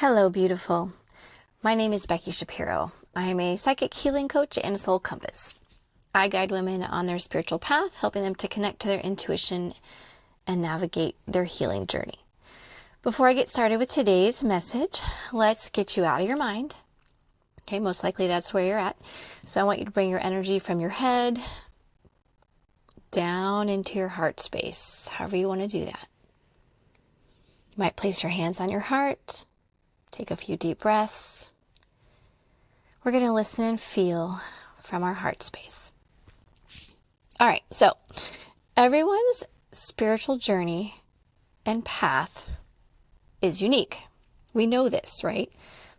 Hello, beautiful. My name is Becky Shapiro. I am a psychic healing coach and a soul compass. I guide women on their spiritual path, helping them to connect to their intuition and navigate their healing journey. Before I get started with today's message, let's get you out of your mind. Okay, most likely that's where you're at. So I want you to bring your energy from your head down into your heart space, however you want to do that. You might place your hands on your heart. Take a few deep breaths. We're going to listen and feel from our heart space. All right, so everyone's spiritual journey and path is unique. We know this, right?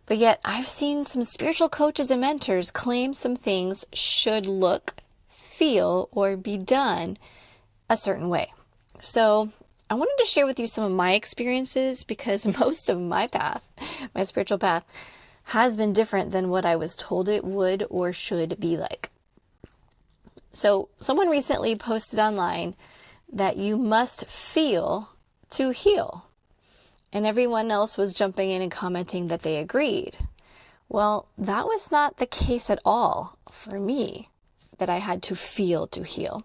But yet I've seen some spiritual coaches and mentors claim some things should look, feel, or be done a certain way. So I wanted to share with you some of my experiences because most of my path, my spiritual path, has been different than what I was told it would or should be like. So someone recently posted online that you must feel to heal. And everyone else was jumping in and commenting that they agreed. Well, that was not the case at all for me, that I had to feel to heal.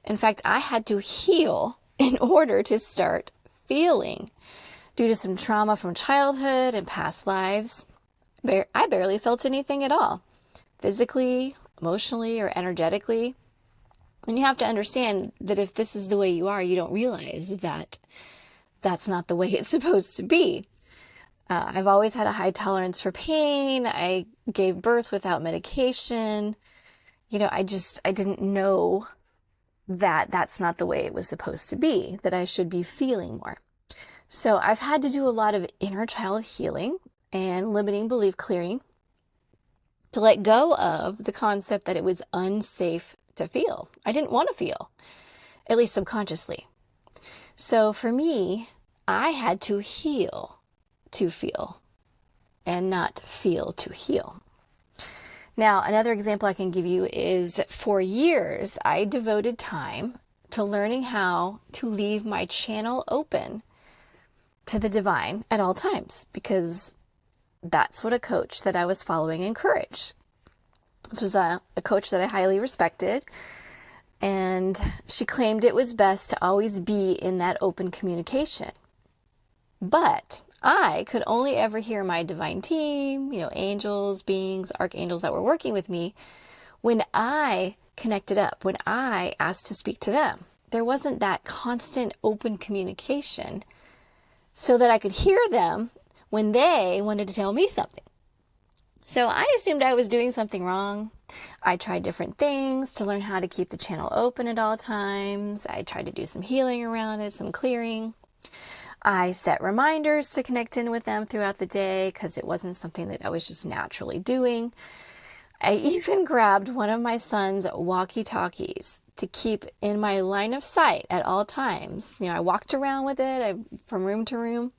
In fact, I had to heal in order to start feeling. Due to some trauma from childhood and past lives, I barely felt anything at all, physically, emotionally, or energetically. And you have to understand that if this is the way you are, you don't realize that that's not the way it's supposed to be. I've always had a high tolerance for pain. I gave birth without medication. I didn't know that that's not the way it was supposed to be, that I should be feeling more. So I've had to do a lot of inner child healing and limiting belief clearing to let go of the concept that it was unsafe to feel. I didn't want to feel, at least subconsciously. So for me, I had to heal to feel and not feel to heal. Now, another example I can give you is for years, I devoted time to learning how to leave my channel open to the divine at all times, because that's what a coach that I was following encouraged. This was a coach that I highly respected, and she claimed it was best to always be in that open communication. But I could only ever hear my divine team, angels, beings, archangels that were working with me when I connected up, when I asked to speak to them. There wasn't that constant open communication so that I could hear them when they wanted to tell me something. So I assumed I was doing something wrong. I tried different things to learn how to keep the channel open at all times. I tried to do some healing around it, some clearing. I set reminders to connect in with them throughout the day because it wasn't something that I was just naturally doing. I even grabbed one of my son's walkie-talkies to keep in my line of sight at all times. I walked around with it from room to room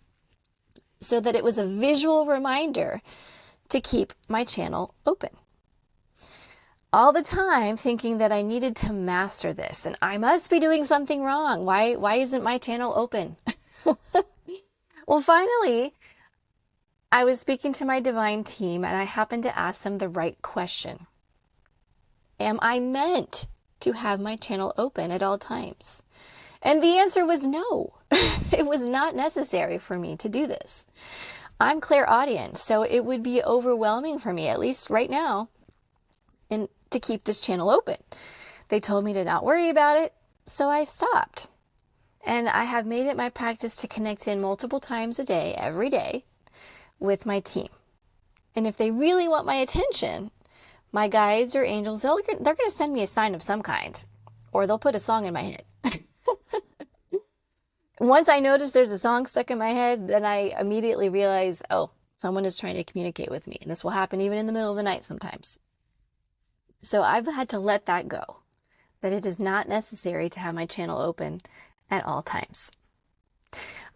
so that it was a visual reminder to keep my channel open. All the time thinking that I needed to master this and I must be doing something wrong. Why isn't my channel open? Well, finally, I was speaking to my divine team and I happened to ask them the right question. Am I meant to have my channel open at all times? And the answer was no. It was not necessary for me to do this. I'm clairaudient, so it would be overwhelming for me, at least right now, and to keep this channel open. They told me to not worry about it, so I stopped. And I have made it my practice to connect in multiple times a day, every day, with my team. And if they really want my attention, my guides or angels, they're going to send me a sign of some kind, or they'll put a song in my head. Once I notice there's a song stuck in my head, then I immediately realize, oh, someone is trying to communicate with me. And this will happen even in the middle of the night sometimes. So I've had to let that go, that it is not necessary to have my channel open at all times.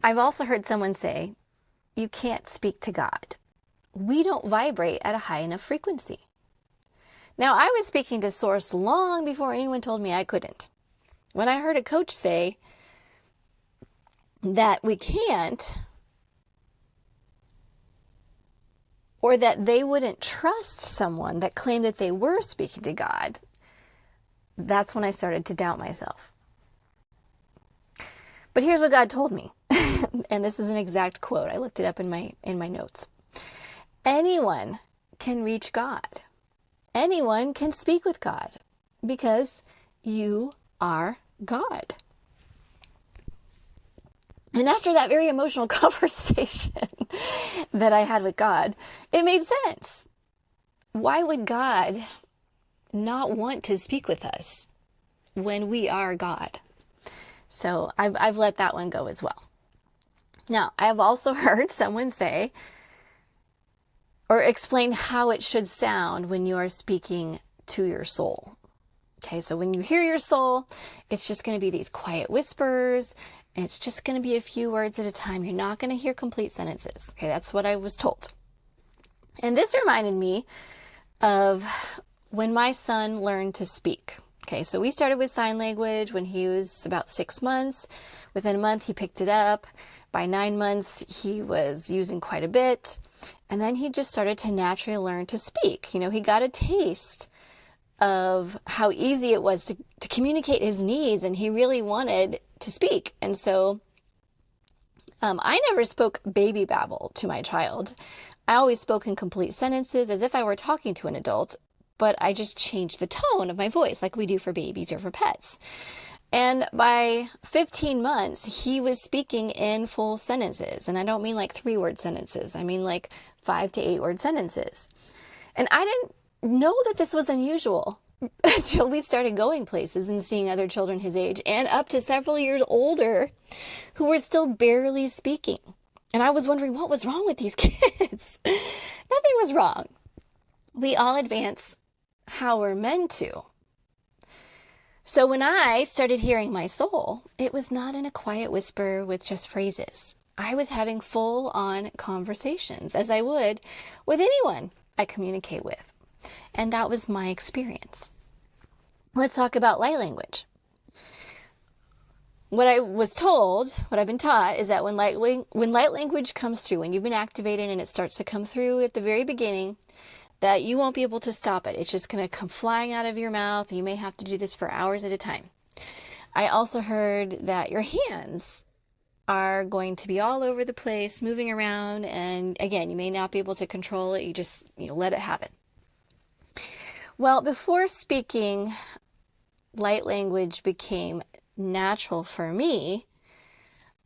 I've also heard someone say, you can't speak to God. We don't vibrate at a high enough frequency. Now, I was speaking to Source long before anyone told me I couldn't. When I heard a coach say that we can't, or that they wouldn't trust someone that claimed that they were speaking to God, that's when I started to doubt myself. But here's what God told me. And this is an exact quote. I looked it up in my notes. Anyone can reach God. Anyone can speak with God because you are God. And after that very emotional conversation that I had with God, it made sense. Why would God not want to speak with us when we are God? So I've let that one go as well. Now, I've also heard someone say or explain how it should sound when you are speaking to your soul. Okay, so when you hear your soul, it's just going to be these quiet whispers, and it's just going to be a few words at a time. You're not going to hear complete sentences. Okay, that's what I was told. And this reminded me of when my son learned to speak. Okay, so we started with sign language when he was about 6 months. Within a month, he picked it up. By 9 months, he was using quite a bit. And then he just started to naturally learn to speak. You know, he got a taste of how easy it was to communicate his needs, and he really wanted to speak. And so I never spoke baby babble to my child. I always spoke in complete sentences as if I were talking to an adult, but I just changed the tone of my voice like we do for babies or for pets. And by 15 months, he was speaking in full sentences. And I don't mean like 3-word sentences. I mean like 5 to 8-word sentences. And I didn't know that this was unusual until we started going places and seeing other children his age and up to several years older who were still barely speaking. And I was wondering what was wrong with these kids. Nothing was wrong. We all advance how we're meant to. So when I started hearing my soul, it was not in a quiet whisper with just phrases. I was having full-on conversations, as I would with anyone I communicate with. And that was my experience. Let's talk about light language. What I was told, what I've been taught, is that when light language comes through, when you've been activated and it starts to come through at the very beginning, that you won't be able to stop it. It's just going to come flying out of your mouth. You may have to do this for hours at a time. I also heard that your hands are going to be all over the place, moving around. And again, you may not be able to control it. You just, let it happen. Well, before speaking, light language became natural for me.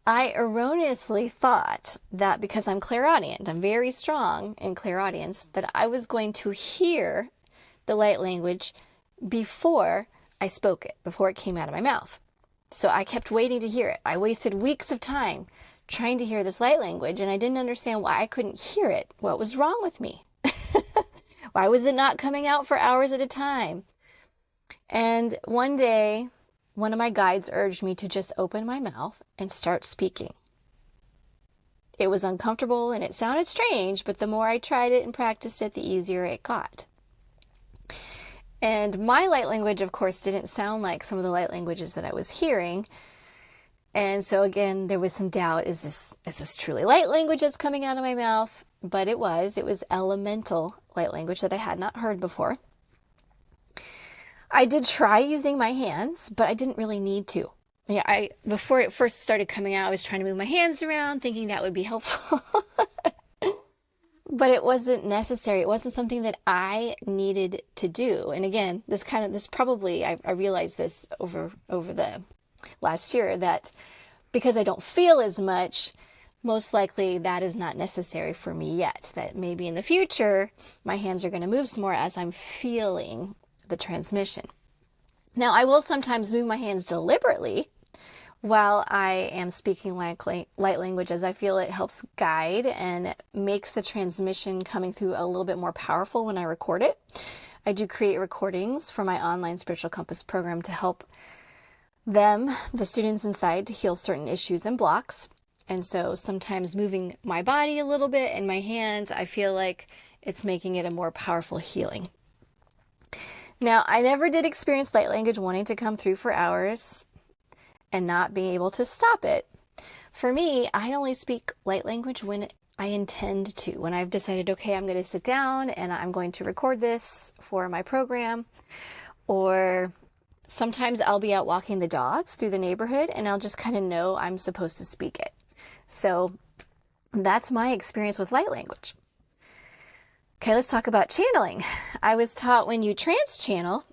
I erroneously thought that because I'm clairaudient, I'm very strong in clairaudience, that I was going to hear the light language before I spoke it, before it came out of my mouth. So I kept waiting to hear it. I wasted weeks of time trying to hear this light language, and I didn't understand why I couldn't hear it. What was wrong with me? Why was it not coming out for hours at a time? And one day, one of my guides urged me to just open my mouth and start speaking. It was uncomfortable and it sounded strange, but the more I tried it and practiced it, the easier it got. And my light language, of course, didn't sound like some of the light languages that I was hearing. And so again, there was some doubt. Is this truly light language that's coming out of my mouth? But it was elemental light language that I had not heard before. I did try using my hands, but I didn't really need to. Yeah, before it first started coming out, I was trying to move my hands around, thinking that would be helpful. But it wasn't necessary. It wasn't something that I needed to do. And again, I realized this over the last year, that because I don't feel as much, most likely that is not necessary for me yet. That maybe in the future, my hands are going to move some more as I'm feeling the transmission. Now, I will sometimes move my hands deliberately while I am speaking light language, as I feel it helps guide and makes the transmission coming through a little bit more powerful when I record it. I do create recordings for my online Spiritual Compass program to help the students inside, to heal certain issues and blocks. And so sometimes moving my body a little bit and my hands, I feel like it's making it a more powerful healing. Now, I never did experience light language wanting to come through for hours and not being able to stop it. For me, I only speak light language when I intend to. When I've decided, okay, I'm going to sit down and I'm going to record this for my program, or sometimes I'll be out walking the dogs through the neighborhood and I'll just kind of know I'm supposed to speak it. So that's my experience with light language. Okay, let's talk about channeling. I was taught when you trance channel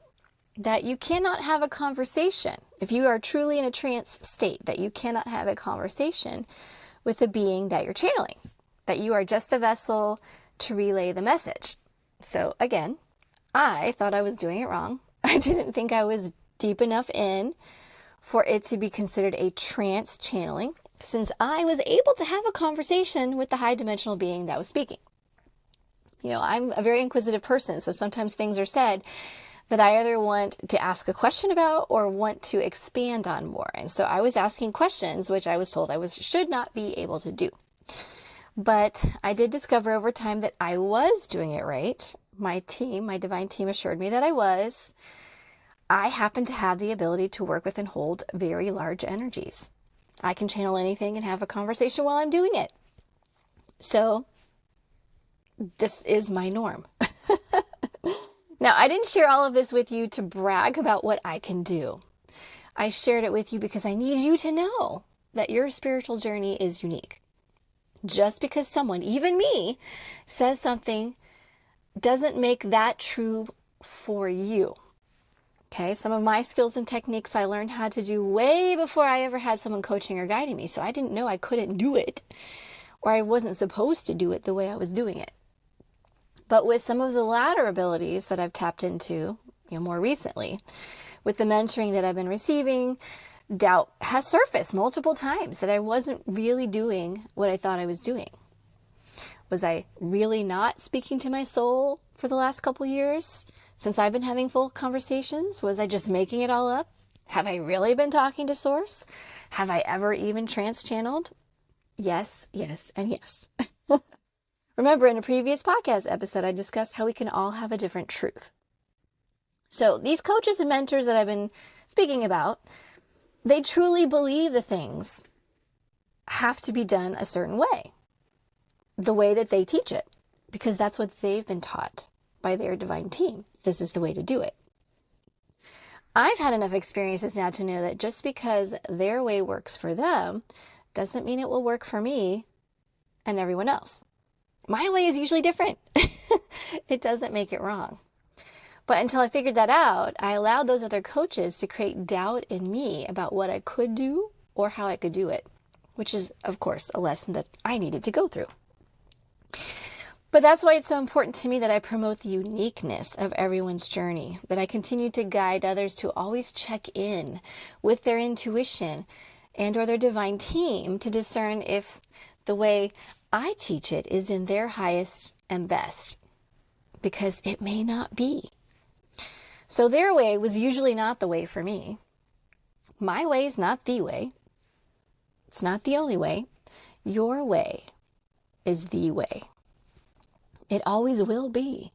that you cannot have a conversation. If you are truly in a trance state, that you cannot have a conversation with the being that you're channeling, that you are just the vessel to relay the message. So again, I thought I was doing it wrong. I didn't think I was deep enough in for it to be considered a trance channeling, since I was able to have a conversation with the high dimensional being that was speaking. I'm a very inquisitive person, so sometimes things are said that I either want to ask a question about or want to expand on more. And so I was asking questions, which I was told I should not be able to do. But I did discover over time that I was doing it right. My divine team assured me that I was. I happen to have the ability to work with and hold very large energies. I can channel anything and have a conversation while I'm doing it. So this is my norm. Now, I didn't share all of this with you to brag about what I can do. I shared it with you because I need you to know that your spiritual journey is unique. Just because someone, even me, says something doesn't make that true for you. Okay, some of my skills and techniques I learned how to do way before I ever had someone coaching or guiding me. So I didn't know I couldn't do it, or I wasn't supposed to do it the way I was doing it. But with some of the latter abilities that I've tapped into, more recently, with the mentoring that I've been receiving, doubt has surfaced multiple times that I wasn't really doing what I thought I was doing. Was I really not speaking to my soul for the last couple years since I've been having full conversations? Was I just making it all up? Have I really been talking to Source? Have I ever even trance channeled? Yes, yes, and yes. Remember, in a previous podcast episode, I discussed how we can all have a different truth. So these coaches and mentors that I've been speaking about, they truly believe the things have to be done a certain way, the way that they teach it, because that's what they've been taught by their divine team. This is the way to do it. I've had enough experiences now to know that just because their way works for them doesn't mean it will work for me and everyone else. My way is usually different. It doesn't make it wrong. But until I figured that out, I allowed those other coaches to create doubt in me about what I could do or how I could do it, which is, of course, a lesson that I needed to go through. But that's why it's so important to me that I promote the uniqueness of everyone's journey, that I continue to guide others to always check in with their intuition and or their divine team to discern if the way I teach it is in their highest and best, because it may not be. So their way was usually not the way for me. My way is not the way. It's not the only way. Your way is the way. It always will be.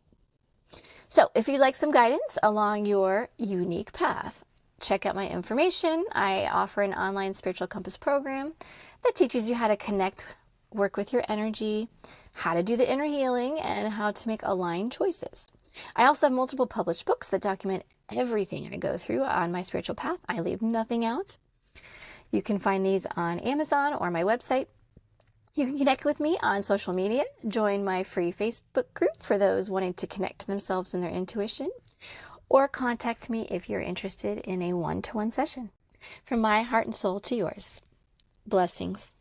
So if you'd like some guidance along your unique path, check out my information. I offer an online spiritual compass program that teaches you how to connect, work with your energy, how to do the inner healing, and how to make aligned choices. I also have multiple published books that document everything I go through on my spiritual path. I leave nothing out. You can find these on Amazon or my website. You can connect with me on social media, join my free Facebook group for those wanting to connect to themselves and their intuition, or contact me if you're interested in a one-to-one session. From my heart and soul to yours. Blessings.